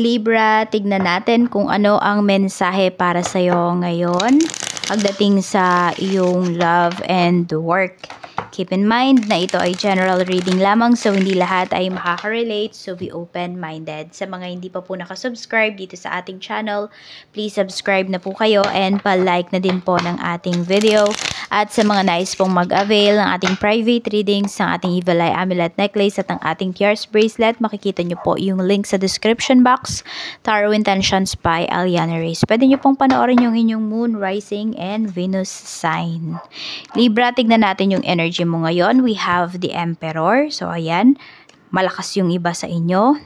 Libra, tignan natin kung ano ang mensahe para sa'yo ngayon pagdating sa iyong love and work. Keep in mind na ito ay general reading lamang, so hindi lahat ay makaka-relate, so be open-minded. Sa mga hindi pa po nakasubscribe dito sa ating channel, please subscribe na po kayo and pa-like na din po ng ating video. At sa mga nais pong mag-avail ng ating private readings, ng ating Evil Eye Amulet Necklace at ng ating Tears Bracelet, makikita nyo po yung link sa description box. Tarot Intentions by Aliana Reyes. Pwede nyo pong panoorin yung inyong Moon, Rising, and Venus sign. Libra, tignan natin yung energy mo ngayon. We have the Emperor. So, ayan. Malakas yung iba sa inyo.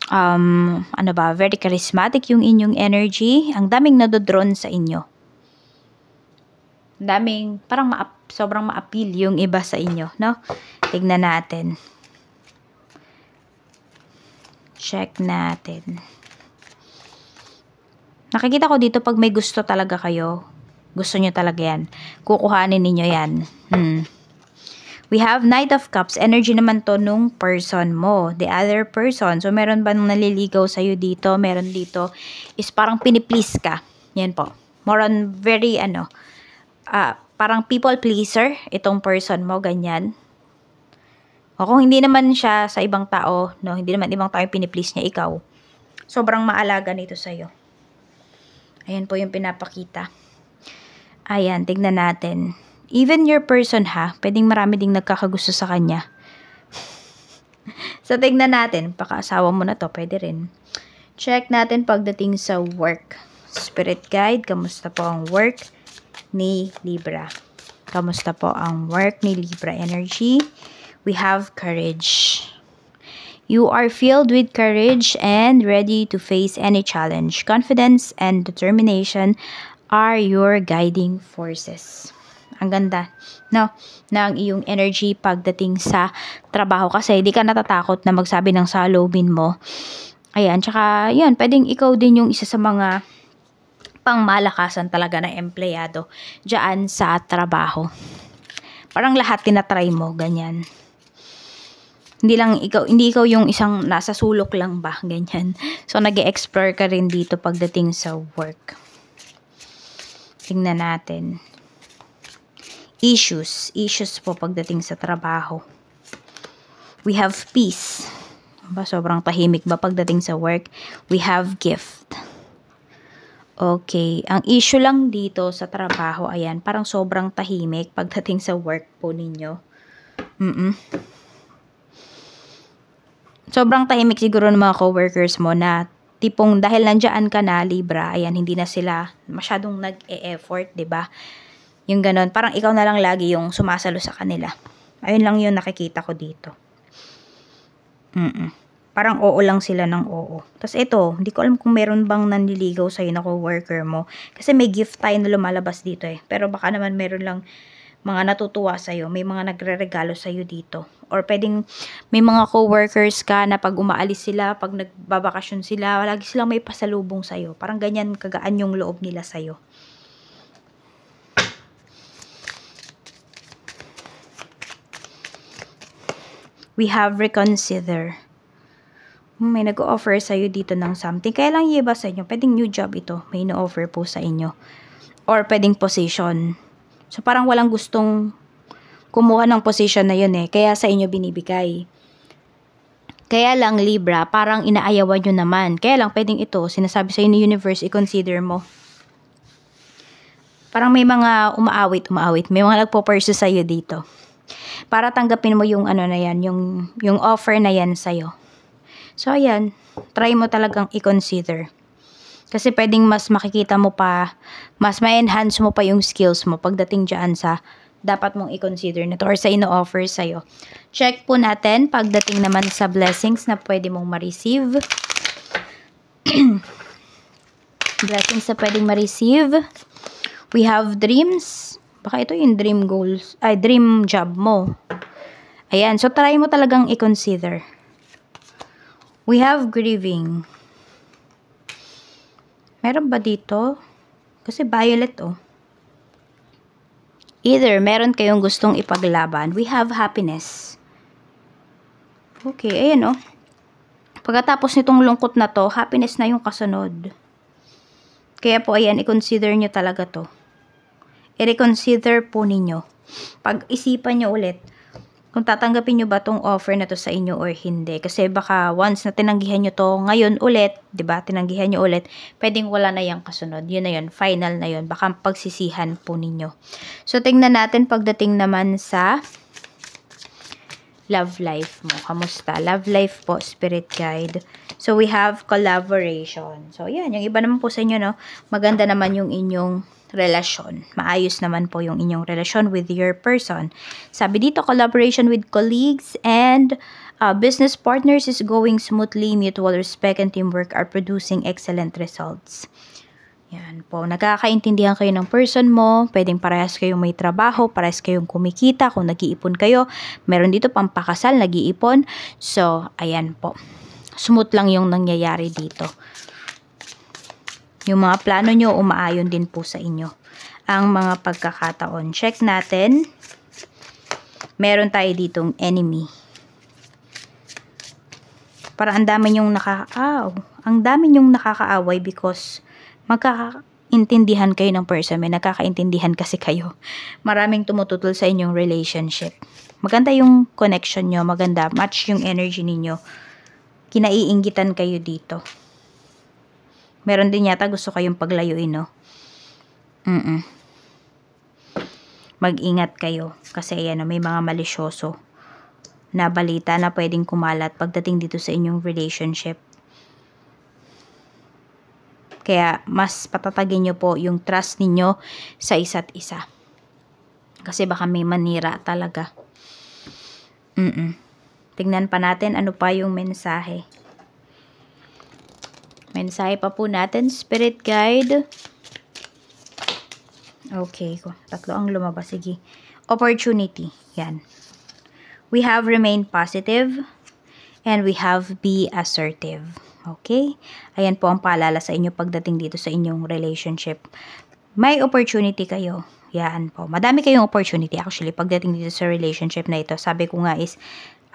Ano ba? Very charismatic yung inyong energy. Ang daming nadodron sa inyo. Daming, parang sobrang ma-appeal yung iba sa inyo, no? Tignan natin. Check natin. Nakikita ko dito pag may gusto talaga kayo. Gusto nyo talaga yan. Kukuhanin ninyo yan. We have Knight of Cups. Energy naman to nung person mo. The other person. So, meron ba naliligaw sa'yo dito? Meron dito is parang piniplease ka. Yan po. More on very, parang people pleaser. Itong person mo, ganyan. O kung hindi naman siya sa ibang tao, no? Hindi naman ibang tao yung piniplease niya, ikaw. Sobrang maalaga nito sa'yo. Ayan po yung pinapakita. Ayan, tignan natin. Even your person ha, pwedeng marami ding nagkakagusto sa kanya. So, tignan natin. Pakaasawa mo na to, pwede rin. Check natin pagdating sa work. Spirit guide, kamusta po ang work ni Libra? Kamusta po ang work ni Libra energy? We have courage. You are filled with courage and ready to face any challenge. Confidence and determination are your guiding forces. Ang ganda, no? Ng iyong energy pagdating sa trabaho kasi hindi ka natatakot na magsabi ng saloobin mo. Ayan, tsaka yun, pwedeng ikaw din yung isa sa mga pangmalakasan talaga na empleyado dyan sa trabaho. Parang lahat tinatry mo, ganyan. Hindi ikaw yung isang nasa sulok lang ba, ganyan. So, nag-e-explore ka rin dito pagdating sa work. Tingnan natin. Issues po pagdating sa trabaho. We have peace. Sobrang tahimik ba pagdating sa work? We have gift. Okay, ang issue lang dito sa trabaho, ayan, parang sobrang tahimik pagdating sa work po ninyo. Sobrang tahimik siguro ng mga coworkers mo na tipong dahil nandiyan ka na, Libra, ayan, hindi na sila masyadong nag-e-effort, 'di ba? Yung ganon, parang ikaw na lang lagi yung sumasalo sa kanila. Ayun lang yung nakikita ko dito. Parang oo lang sila ng oo. Tapos ito, hindi ko alam kung meron bang nanliligaw sa'yo na co-worker mo. Kasi may gift tayo na lumalabas dito eh. Pero baka naman meron lang mga natutuwa sa'yo. May mga nagre-regalo sa'yo dito. Or pwedeng may mga co-workers ka na pag umaalis sila, pag nagbabakasyon sila, lagi silang may pasalubong sa'yo. Parang ganyan kagaan yung loob nila sa'yo. We have reconsider. May nag-offer sa'yo dito ng something. Kaya lang iba sa inyo. Pwedeng new job ito. May no-offer po sa inyo. Or pwedeng position. So, parang walang gustong kumuha ng position na yun eh. Kaya sa inyo binibigay. Kaya lang, Libra, parang inaayawan nyo naman. Kaya lang, pwedeng ito, sinasabi sa inyo ni universe, i-consider mo. Parang may mga umaawit. May mga nagpo-pursue sa'yo dito. Para tanggapin mo yung ano na yan, yung offer na yan sa'yo. So, ayan, try mo talagang i-consider. Kasi pwedeng mas makikita mo pa, mas ma-enhance mo pa yung skills mo pagdating dyan sa dapat mong i-consider na to or sa ino-offer sa'yo. Check po natin pagdating naman sa blessings na pwede mong ma-receive. Blessings na pwedeng ma-receive. We have dreams. Baka ito yung dream goals, dream job mo. Ayan, so try mo talagang i-consider. We have grieving. Meron ba dito? Kasi violet oh. Either meron kayong gustong ipaglaban. We have happiness. Okay, ayan oh. Pagkatapos nitong lungkot na to, happiness na yung kasunod. Kaya po, ayan, i-consider nyo talaga to. I-reconsider po ninyo. Pag-isipan nyo ulit, kung tatanggapin nyo ba tong offer na to sa inyo or hindi. Kasi baka once na tinanggihan nyo to ngayon ulit, 'di ba? Tinanggihan nyo ulit, pwedeng wala na yung kasunod. Yun na yun, final na yun. Baka pagsisihan po ninyo. So, tingnan natin pagdating naman sa love life mo. Kamusta? Love life po, spirit guide. So, we have collaboration. So, yan. Yung iba naman po sa inyo, no? Maganda naman yung inyong relasyon. Maayos naman po yung inyong relasyon with your person. Sabi dito, collaboration with colleagues and business partners is going smoothly. Mutual respect and teamwork are producing excellent results. Yan po. Nagkakaintindihan kayo ng person mo. Pwedeng parehas kayong may trabaho, parehas kayong kumikita. Kung nag-iipon kayo, meron dito pampakasal, nag-iipon. So, ayan po. Smooth lang yung nangyayari dito. Yung mga plano nyo, umaayon din po sa inyo. Ang mga pagkakataon. Check natin. Meron tayo ditong enemy. Para ang dami nyong nakakaaway because magkakaintindihan kayo ng person. May nakakaintindihan kasi kayo. Maraming tumututol sa inyong relationship. Maganda yung connection nyo. Maganda. Match yung energy ninyo. Kinaiinggitan kayo dito. Meron din yata gusto kayong paglayuin, no? Mag-ingat kayo. Kasi ayan, may mga malisyoso na balita na pwedeng kumalat pagdating dito sa inyong relationship. Kaya mas patatagin nyo po yung trust ninyo sa isa't isa. Kasi baka may manira talaga. Tingnan pa natin ano pa yung mensahe. Mensahe pa po natin, spirit guide. Okay, tatlo ang lumabas. Sige. Opportunity. Yan. We have remain positive and we have be assertive. Okay? Ayan po ang paalala sa inyo pagdating dito sa inyong relationship. May opportunity kayo. Yan po. Madami kayong opportunity actually pagdating dito sa relationship na ito. Sabi ko nga is,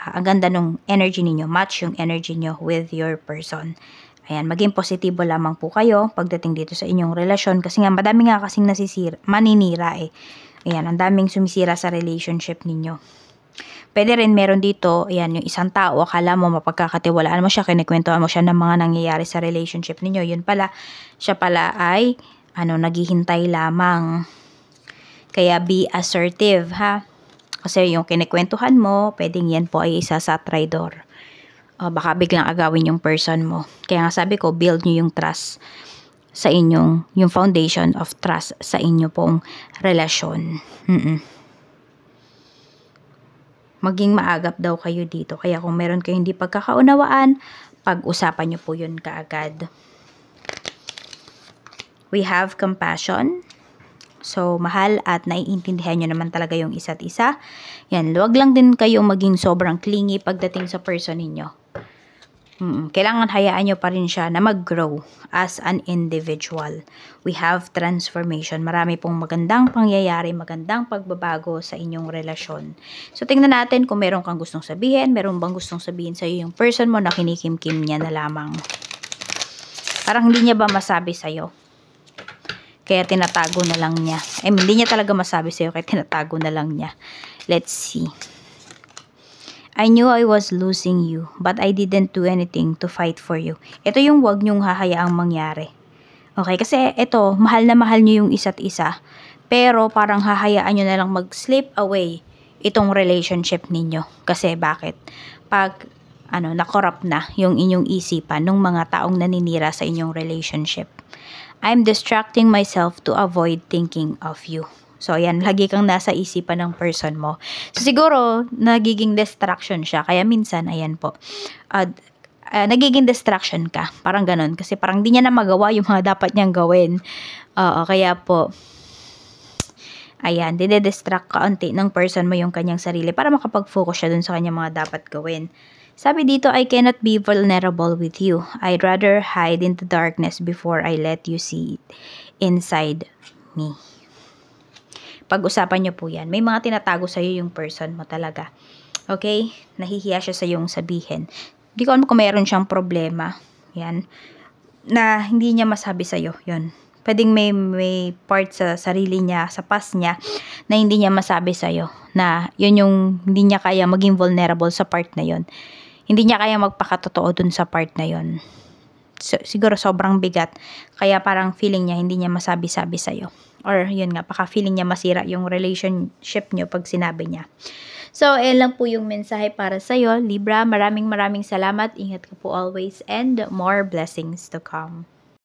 ang ganda nung energy ninyo. Match yung energy nyo with your person. Ayan, maging positibo lamang po kayo pagdating dito sa inyong relasyon. Kasi nga, madami nga kasing maninira eh. Ayan, ang daming sumisira sa relationship ninyo. Pwede rin meron dito, ayan, yung isang tao, akala mo mapagkakatiwalaan mo siya, kinikwentuhan mo siya ng mga nangyayari sa relationship ninyo. Yun pala, siya pala ay, naghihintay lamang. Kaya be assertive, ha? Kasi yung kinikwentuhan mo, pwedeng yan po ay isa sa traidor. Baka biglang agawin yung person mo. Kaya nga sabi ko, build nyo yung trust sa inyong, yung foundation of trust sa inyo pong relasyon. Maging maagap daw kayo dito. Kaya kung meron kayong hindi pagkakaunawaan, pag-usapan nyo po yun kaagad. We have compassion. So, mahal at naiintindihan nyo naman talaga yung isa't isa. Yan, luwag lang din kayong maging sobrang clingy pagdating sa person ninyo. Kailangan hayaan nyo pa rin siya na mag-grow as an individual. We have transformation. Marami pong magandang pangyayari, magandang pagbabago sa inyong relasyon. So, tingnan natin kung meron kang gustong sabihin, meron bang gustong sabihin sa iyo yung person mo na kinikimkim niya na lamang. Parang hindi niya ba masabi sa'yo? Kaya tinatago na lang niya. Hindi niya talaga masabi sa'yo, kaya tinatago na lang niya. Let's see. I knew I was losing you, but I didn't do anything to fight for you. Ito yung wag nyong hahayaang mangyari. Okay, kasi ito, mahal na mahal nyo yung isa't isa. Pero parang hahayaan nyo na lang mag-slip away itong relationship ninyo. Kasi bakit? Pag na-corrupt na yung inyong isipan ng mga taong naninira sa inyong relationship. I'm distracting myself to avoid thinking of you. So, ayan, lagi kang nasa isipan ng person mo. So, siguro, nagiging distraction siya. Kaya minsan, ayan po, nagiging distraction ka. Parang ganun. Kasi parang di niya na magawa yung mga dapat niyang gawin. Kaya po, ayan, dide-distract ka unti ng person mo yung kanyang sarili para makapag-focus siya dun sa kanyang mga dapat gawin. Sabi dito, I cannot be vulnerable with you. I'd rather hide in the darkness before I let you see it inside me. Pag-usapan nyo po yan. May mga tinatago sa'yo yung person mo talaga. Okay? Nahihiya siya sa yung sabihin. Hindi ko alam kung meron siyang problema. Yan. Na hindi niya masabi sa'yo. Yun. Pwedeng may part sa sarili niya, sa past niya, na hindi niya masabi sa'yo. Na yun yung hindi niya kaya maging vulnerable sa part na yun. Hindi niya kaya magpakatotoo dun sa part na yun. So, siguro sobrang bigat. Kaya parang feeling niya hindi niya masabi-sabi sa'yo. Or yun nga, baka feeling niya masira yung relationship niyo pag sinabi niya. So, ayan lang po yung mensahe para sa'yo, Libra. Maraming salamat. Ingat ka po always and more blessings to come.